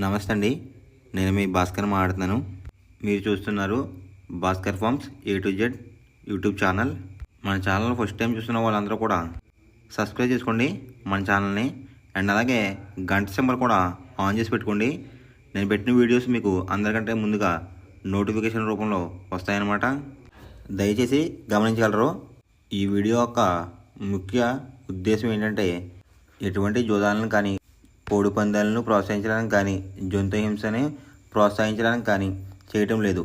నమస్తే అండి. నేను మీ భాస్కర్ మాట్లాడుతున్నాను. మీరు చూస్తున్నారు Bhaskar farms A to Z YouTube channel. మన ఛానల్ ఫస్ట్ టైం చూస్తున్న వాళ్ళందరూ కూడా సబ్స్క్రైబ్ చేసుకోండి మన ఛానల్ని. అండ్ అలాగే గంట సింబల్ కూడా ఆన్ చేసి పెట్టుకోండి. నేను పెట్టిన వీడియోస్ మీకు అందరికంటే ముందుగా నోటిఫికేషన్ రూపంలో వస్తాయన్నమాట. దయచేసి గమనించగలరు. ఈ వీడియో యొక్క ముఖ్య ఉద్దేశం ఏంటంటే ఎటువంటి జోదాలను కానీ కోడి పందాలను ప్రోత్సహించడానికి కానీ జంతు హింసని ప్రోత్సహించడానికి కానీ చేయటం లేదు.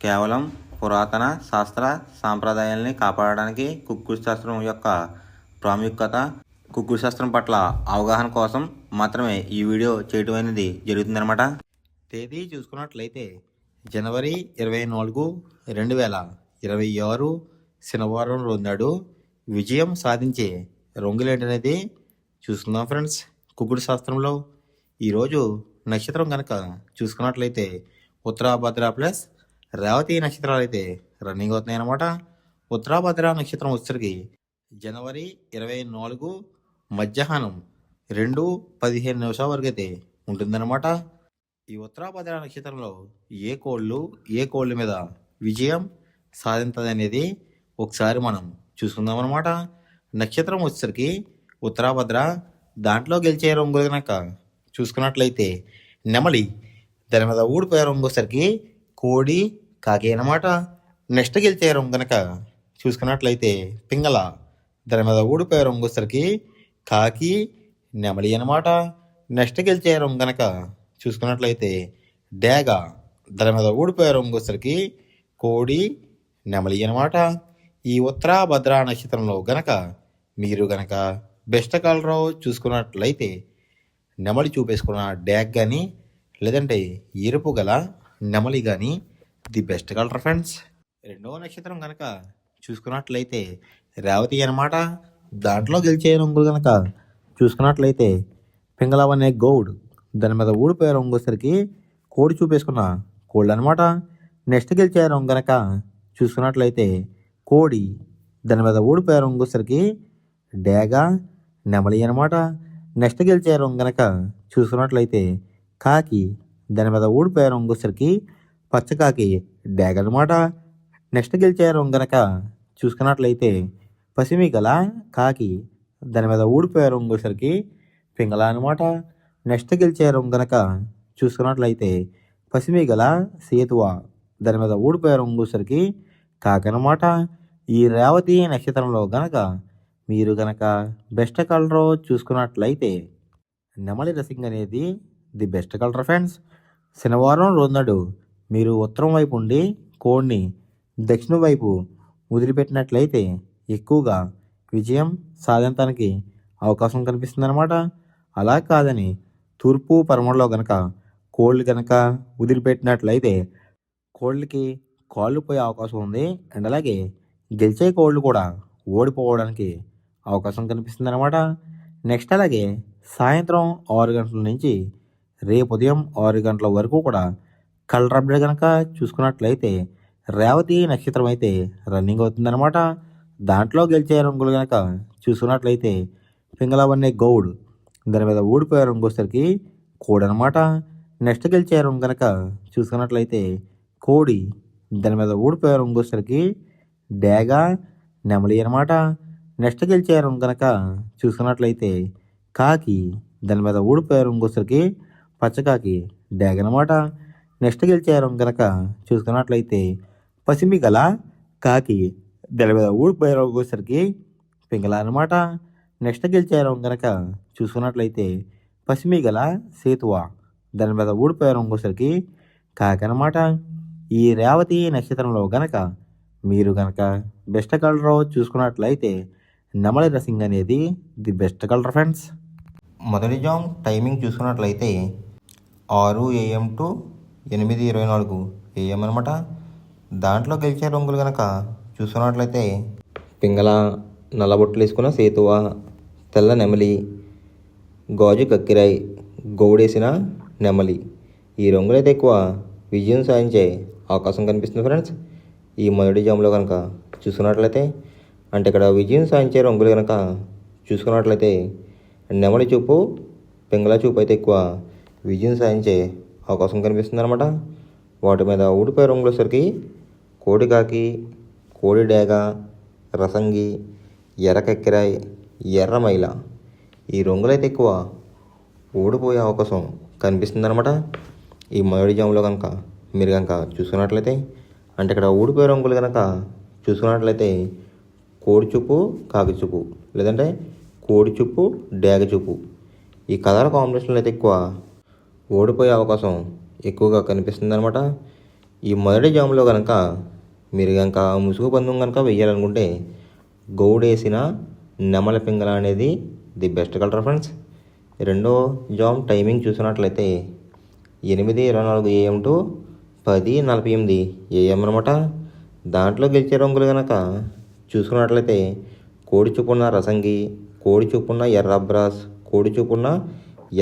కేవలం పురాతన శాస్త్ర సాంప్రదాయాల్ని కాపాడడానికి కుక్కుడు శాస్త్రం యొక్క ప్రాముఖ్యత, కుక్కుడు శాస్త్రం పట్ల అవగాహన కోసం మాత్రమే ఈ వీడియో చేయటం అనేది జరుగుతుందన్నమాట. తేదీ చూసుకున్నట్లయితే జనవరి 24, 2026 శనివారం రోజు విజయం సాధించే రంగులేంటనేది చూసుకుందాం ఫ్రెండ్స్. కుక్కుడు శాస్త్రంలో ఈరోజు నక్షత్రం కనుక చూసుకున్నట్లయితే ఉత్తరాభద్ర ప్లస్ రేవతి నక్షత్రాలు అయితే రన్నింగ్ అవుతున్నాయి అన్నమాట. ఉత్తరాభద్ర నక్షత్రం వచ్చరికి జనవరి 24 మధ్యాహ్నం 2:15 వరకు అయితే ఉంటుందన్నమాట. ఈ ఉత్తరాభద్ర నక్షత్రంలో ఏ కోళ్ళు మీద విజయం సాధించదు అనేది ఒకసారి మనం చూసుకుందాం అన్నమాట. నక్షత్రం వచ్చేసరికి ఉత్తరాభద్ర, దాంట్లో గెలిచే రంగు కనుక చూసుకున్నట్లయితే నెమలి, దాని మీద ఊడిపోయే రంగు వచ్చేసరికి కోడి, కాకి అన్నమాట. నెక్స్ట్ గెలిచే రంగు కనుక చూసుకున్నట్లయితే పింగళ, దాని మీద ఊడిపోయే రంగు వచ్చేసరికి కాకి, నెమలి అన్నమాట. నెక్స్ట్ గెలిచే రంగు కనుక చూసుకున్నట్లయితే డేగ, దాని మీద ఊడిపోయే రంగు వచ్చేసరికి కోడి, నెమలి అన్నమాట. ఈ ఉత్తరాభద్ర నక్షత్రంలో గనక మీరు గనక బెస్ట్ కలర్ చూసుకున్నట్లయితే నెమలి చూపేసుకున్న డ్యాగ్ కానీ లేదంటే ఎరుపు గల నెమలి కానీ ది బెస్ట్ కలర్ ఫ్రెండ్స్. రెండవ నక్షత్రం కనుక చూసుకున్నట్లయితే రేవతి అన్నమాట. దాంట్లో గెలిచే రంగులు కనుక చూసుకున్నట్లయితే పింగళవనే గౌడ్, దాని మీద ఊడిపోయే రంగు వచ్చేసరికి కోడి చూపేసుకున్న కోళ్ళు అనమాట. నెక్స్ట్ గెలిచే రంగు కనుక చూసుకున్నట్లయితే కోడి, దాని మీద ఊడిపోయే రంగు వచ్చేసరికి డేగ, నెమలి అనమాట. నెక్స్ట్ గెలిచే రంగు కనుక చూసుకున్నట్లయితే కాకి, దాని మీద ఊడిపోయే రంగు వచ్చేసరికి పచ్చకాకి, డేగ అనమాట. నెక్స్ట్ గెలిచే రంగు కనుక చూసుకున్నట్లయితే పసిమి గల కాకి, దాని మీద ఊడిపోయే రంగు వచ్చేసరికి పింగళ అనమాట. నెక్స్ట్ గెలిచే రంగు కనుక చూసుకున్నట్లయితే పసిమి గల సేతువ, దాని మీద ఊడిపోయే రంగు వచ్చేసరికి కాకనమాట. ఈ రేవతి నక్షత్రంలో గనక మీరు గనక బెస్ట్ కలర్ చూసుకున్నట్లయితే నెమలి రసింగ్ అనేది ది బెస్ట్ కలర్ ఫ్రెండ్స్. శనివారం రోజు మీరు ఉత్తరం వైపు ఉండి కోడ్ని దక్షిణం వైపు వదిలిపెట్టినట్లయితే ఎక్కువగా విజయం సాధించడానికి అవకాశం కనిపిస్తుంది అనమాట. అలా కాదని తూర్పు పరమలో గనక కోళ్ళు కనుక వదిలిపెట్టినట్లయితే కోళ్ళకి కాళ్ళు పోయే అవకాశం ఉంది. అండ్ అలాగే గెలిచే కోళ్ళు కూడా ఓడిపోవడానికి అవకాశం కనిపిస్తుంది అనమాట. నెక్స్ట్ అలాగే సాయంత్రం 6 గంటల నుంచి రేపు ఉదయం 6 గంటల వరకు కూడా కలర్ అప్డేట్ కనుక చూసుకున్నట్లయితే రేవతి నక్షత్రం అయితే రన్నింగ్ అవుతుందన్నమాట. దాంట్లో గెలిచే రంగులు కనుక చూసుకున్నట్లయితే పింగళవన్నే గౌడ్, దాని మీద ఊడిపోయే రంగు వచ్చేసరికి కోడి అనమాట. నెక్స్ట్ గెలిచే రంగు కనుక చూసుకున్నట్లయితే కోడి, దాని మీద ఊడిపోయే రంగు వచ్చేసరికి డేగ, నెమలి అనమాట. నెక్స్ట్ గెలిచే రంగు కనుక చూసుకున్నట్లయితే కాకి, దాని మీద ఊడిపోయే రంగు వచ్చేసరికి పచ్చకాకి, డేగ అనమాట. నెక్స్ట్ గెలిచే రంగు కనుక చూసుకున్నట్లయితే పసిమి గల కాకి, దాని మీద ఊడిపోయే రంగు వచ్చేసరికి పింగళ అనమాట. నెక్స్ట్ గెలిచే రంగు కనుక చూసుకున్నట్లయితే పసిమి గల సేతువ, దాని మీద ఊడిపోయే రంగు వచ్చేసరికి కాకి అనమాట. ఈ రేవతి నక్షత్రంలో గనక మీరు గనక బెస్ట్ కలర్ చూసుకున్నట్లయితే నెమలి రసింగ్ అనేది ది బెస్ట్ కలర్ ఫ్రెండ్స్. మొదటి జామ్ టైమింగ్ చూసుకున్నట్లయితే 6 AM టు 8:24 AM అనమాట. దాంట్లో గెలిచే రంగులు కనుక చూసుకున్నట్లయితే పింగళ, నల్లబొట్లు వేసుకున్న సేతువ, తెల్ల నెమలి, గాజు కక్కిరాయి, గౌడేసిన నెమలి. ఈ రంగులు అయితే ఎక్కువ విజయం సాధించే అవకాశం కనిపిస్తుంది ఫ్రెండ్స్. ఈ మొదటి జామ్లో కనుక చూసుకున్నట్లయితే అంటే ఇక్కడ విజయం సాధించే రంగులు కనుక చూసుకున్నట్లయితే నెమలి చూపు, పింగళ చూపు అయితే ఎక్కువ విజయం సాధించే అవకాశం కనిపిస్తుంది అనమాట. వాటి మీద ఊడిపోయే రంగులు వచ్చేసరికి కోడి కాకి, కోడి డేగ, రసంగి, ఎర్ర కక్కిరాయ్, ఎర్ర మైల ఈ రంగులైతే ఎక్కువ ఓడిపోయే అవకాశం కనిపిస్తుంది అనమాట. ఈ మొదటి జాములో కనుక మీరు కనుక చూసుకున్నట్లయితే, అంటే ఇక్కడ ఊడిపోయే రంగులు కనుక చూసుకున్నట్లయితే కోడి చూపు, కాకి చూపు, లేదంటే కోడి చూపు, డేగ చూపు ఈ కలర్ కాంబినేషన్లో అయితే ఎక్కువ ఓడిపోయే అవకాశం ఎక్కువగా కనిపిస్తుంది అనమాట. ఈ మొదటి జాములో కనుక మీరు కనుక ముసుగు పందెం కనుక వెయ్యాలనుకుంటే గౌడేసిన నెమల పింగళ అనేది ది బెస్ట్ కలర్ ఫ్రెండ్స్. రెండో జామ్ టైమింగ్ చూసినట్లయితే 8:24 AM టు 10:48 AM అనమాట. దాంట్లో గెలిచే రంగులు కనుక చూసుకున్నట్లయితే కోడి చూపున్న రసంగి, కోడి చూపున్న ఎర్ర అబ్రాస్, కోడి చూపున్న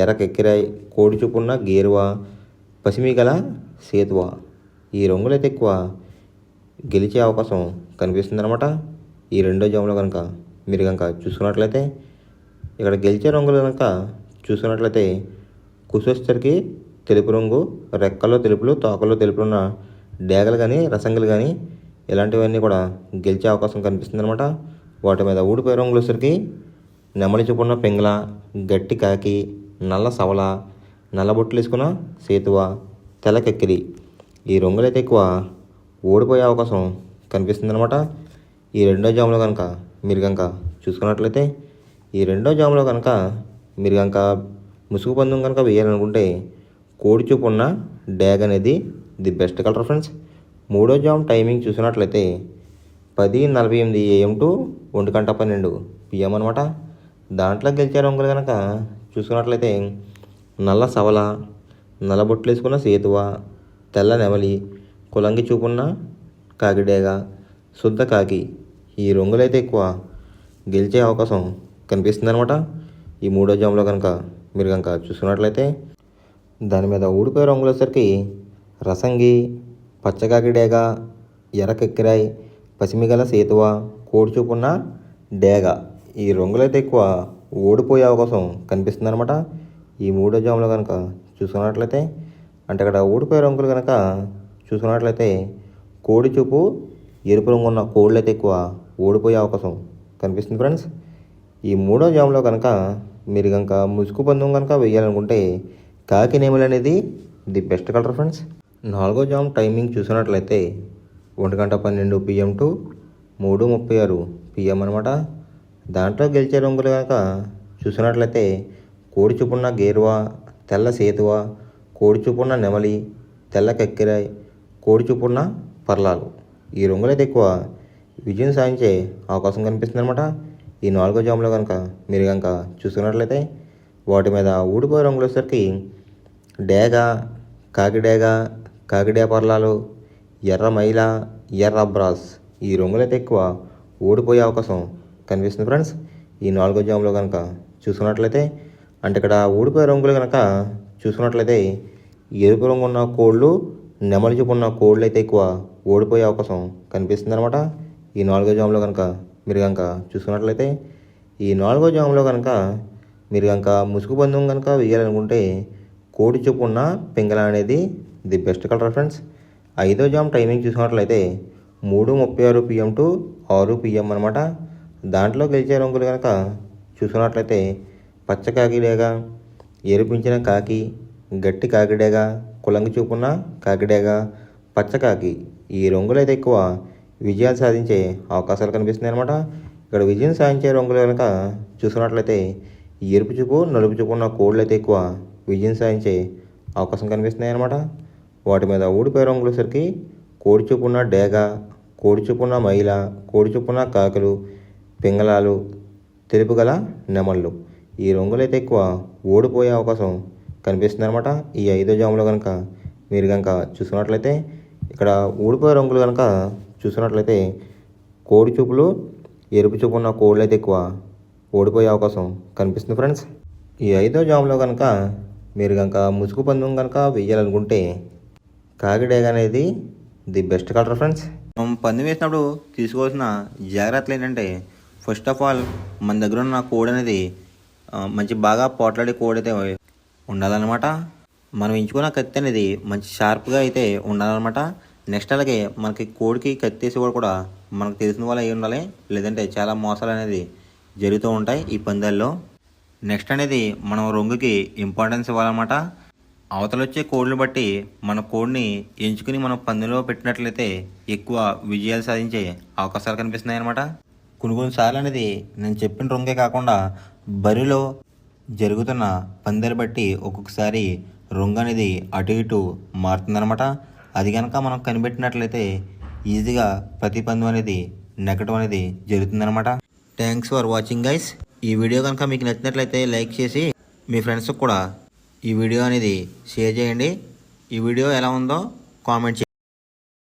ఎర్ర కెక్కిరాయ్, కోడి చూపున్న గేరువా, పసిమిగల సేతువా ఈ రంగులైతే ఎక్కువ గెలిచే అవకాశం కనిపిస్తుంది అనమాట. ఈ రెండో జాములో కనుక మీరు కనుక చూసుకున్నట్లయితే, ఇక్కడ గెలిచే రంగులు కనుక చూసుకున్నట్లయితే కుసొచ్చరికి తెలుపు రంగు, రెక్కల్లో తెలుపులు, తోకల్లో తెలుపులున్న డేగలు కానీ, రసంగులు కానీ ఇలాంటివన్నీ కూడా గెలిచే అవకాశం కనిపిస్తుంది అనమాట. వాటి మీద ఊడిపోయే రంగులు వచ్చరికి నెమలి చూపున్న పింగళ, గట్టి కాకి, నల్ల సవల, నల్ల బొట్లు వేసుకున్న సేతువ, తెల్ల కెక్కిరి ఈ రంగులైతే ఎక్కువ ఓడిపోయే అవకాశం కనిపిస్తుంది అనమాట. ఈ రెండో జాములో కనుక మీరు కనుక చూసుకున్నట్లయితే, ఈ రెండో జాములో కనుక మీరు కనుక ముసుగు పందెం కనుక వేయాలనుకుంటే కోడి చూపు ఉన్న డ్యాగ్ అనేది ది బెస్ట్ కలర్ ఫ్రెండ్స్. మూడో జామ్ టైమింగ్ చూసినట్లయితే 10:48 AM టు 1:12 PM అనమాట. దాంట్లో గెలిచే రంగులు కనుక చూసుకున్నట్లయితే నల్ల సవల, నల్ల బొట్లు వేసుకున్న సేతువ, తెల్ల నెమలి, కులంగి చూపున్న కాకిడేగ, శుద్ధ కాకి ఈ రంగులైతే ఎక్కువ గెలిచే అవకాశం కనిపిస్తుంది అనమాట. ఈ మూడో జాములో కనుక మీరు కనుక చూసుకున్నట్లయితే, దాని మీద ఊడిపోయే రంగులు వచ్చేసరికి రసంగి, పచ్చకాకి డేగ, ఎర్ర కెక్కిరాయ్, పసిమిగల సేతువ, కోడి చూపున్న డేగ ఈ రంగులైతే ఎక్కువ ఓడిపోయే అవకాశం కనిపిస్తుంది అనమాట. ఈ మూడో జాములో కనుక చూసుకున్నట్లయితే, అంటే ఇక్కడ ఊడిపోయే రంగులు కనుక చూసుకున్నట్లయితే కోడి చూపు ఎరుపు రంగు ఉన్న కోళ్ళు అయితే ఎక్కువ ఓడిపోయే అవకాశం కనిపిస్తుంది ఫ్రెండ్స్. ఈ మూడో జాములో కనుక మీరు కనుక ముసుగు పందెం కనుక వేయాలనుకుంటే కాకి నెమలి అనేది ది బెస్ట్ కలర్ ఫ్రెండ్స్. నాలుగో జామ్ టైమింగ్ చూసినట్లయితే 1:12 PM టు 3:36 PM అనమాట. దాంట్లో గెలిచే రంగులు కనుక చూసినట్లయితే కోడి చూపున్న గేరువా, తెల్ల సేతువ, కోడి చూపున్న నెమలి, తెల్ల కెక్కిరాయ్, కోడి చూపున్న పర్లాలు ఈ రంగులైతే ఎక్కువ విజయం సాధించే అవకాశం కనిపిస్తుంది అనమాట. ఈ నాలుగో జాములో కనుక మీరు కనుక చూసుకున్నట్లయితే, వాటి మీద ఊడిపోయే రంగులు వచ్చేసరికి డేగ, కాకిడేగ, కాకిడే పర్లాలు, ఎర్ర మైల, ఎర్ర అబ్రాస్ ఈ రంగులైతే ఎక్కువ ఓడిపోయే అవకాశం కనిపిస్తుంది ఫ్రెండ్స్. ఈ నాలుగో జాములో కనుక చూసుకున్నట్లయితే, అంటే ఇక్కడ ఊడిపోయే రంగులు కనుక చూసుకున్నట్లయితే ఎరుపు రంగు ఉన్న కోళ్ళు, నెమలి చూపు ఉన్న కోళ్ళు అయితే ఎక్కువ ఓడిపోయే అవకాశం కనిపిస్తుంది అనమాట. ఈ నాలుగో జాములో కనుక మీరు కనుక చూసుకున్నట్లయితే, ఈ నాలుగో జాములో కనుక మీరు కనుక ముసుగు పందెం కనుక వేయాలనుకుంటే కోడి చూపు ఉన్న పింగళ అనేది ది బెస్ట్ కలర్ ఫ్రెండ్స్. ఐదో జామ్ టైమింగ్ చూసుకున్నట్లయితే 3:36 PM టు 6 PM అనమాట. దాంట్లో గెలిచే రంగులు కనుక చూసుకున్నట్లయితే పచ్చ కాకిడేగ, ఎరుపించిన కాకి, గట్టి కాకిడేగ, కులంగి చూపున్న కాకిడేగ, పచ్చకాకి ఈ రంగులైతే ఎక్కువ విజయాలు సాధించే అవకాశాలు కనిపిస్తున్నాయి అనమాట. ఇక్కడ విజయం సాధించే రంగులు కనుక చూసుకున్నట్లయితే ఎరుపు చూపు, నలుపు చూపు ఉన్న కోళ్ళు అయితే ఎక్కువ విజయం సాధించే అవకాశం కనిపిస్తున్నాయి అనమాట. వాటి మీద ఊడిపోయే రంగులు సరికి కోడి చూపున్న డేగ, కోడి చూపున్న మైల, కోడి చూపున్న కాకులు, పింగళాలు, తెలుపు గల నెమళ్ళు ఈ రంగులైతే ఎక్కువ ఓడిపోయే అవకాశం కనిపిస్తుంది అనమాట. ఈ ఐదో జాములో కనుక మీరు కనుక చూసుకున్నట్లయితే, ఇక్కడ ఊడిపోయే రంగులు కనుక చూసుకున్నట్లయితే కోడి చూపులు, ఎరుపు చూపు ఉన్న కోళ్ళు అయితే ఎక్కువ ఓడిపోయే అవకాశం కనిపిస్తుంది ఫ్రెండ్స్. ఈ ఐదో జాములో కనుక మీరు కనుక ముసుగు పందెం కనుక వేయాలనుకుంటే కాకిడేగ అనేది ది బెస్ట్ కలర్ ఫ్రెండ్స్. మనం పందెం వేసినప్పుడు తీసుకోవాల్సిన జాగ్రత్తలు ఏంటంటే, ఫస్ట్ ఆఫ్ ఆల్ మన దగ్గర ఉన్న కోడ్ అనేది మంచి బాగా పోట్లాడే కోడ్ అయితే ఉండాలన్నమాట. మనం ఎంచుకున్న కత్తి అనేది మంచి షార్ప్గా అయితే ఉండాలన్నమాట. నెక్స్ట్ అలాగే మనకి కోడికి కత్తి వేసి కూడా మనకు తెలిసిన వాళ్ళు అయి ఉండాలి, లేదంటే చాలా మోసాలు అనేది జరుగుతూ ఉంటాయి ఈ పందాల్లో. నెక్స్ట్ అనేది మనం రొంగుకి ఇంపార్టెన్స్ ఇవ్వాలన్నమాట. అవతల వచ్చే కోడ్లు బట్టి మన కోడ్ని ఎంచుకుని మనం పందెంలో పెట్టినట్లయితే ఎక్కువ విజయాలు సాధించే అవకాశాలు కనిపిస్తున్నాయి అన్నమాట. కొన్నిసార్లు అనేది నేను చెప్పిన రొంగే కాకుండా బరిలో జరుగుతున్న పందాలు బట్టి ఒక్కొక్కసారి రొంగు అనేది అటు ఇటు మారుతుందన్నమాట. అది కనుక మనం కనిపెట్టినట్లయితే ఈజీగా ప్రతి పందెం అనేది నెగ్గడం అనేది జరుగుతుందన్నమాట. Thanks for watching guys. ఈ వీడియో కనుక మీకు నచ్చినట్లయితే లైక్ చేసి మీ ఫ్రెండ్స్కి కూడా ఈ వీడియో అనేది షేర్ చేయండి. ఈ వీడియో ఎలా ఉందో కామెంట్ చేయండి.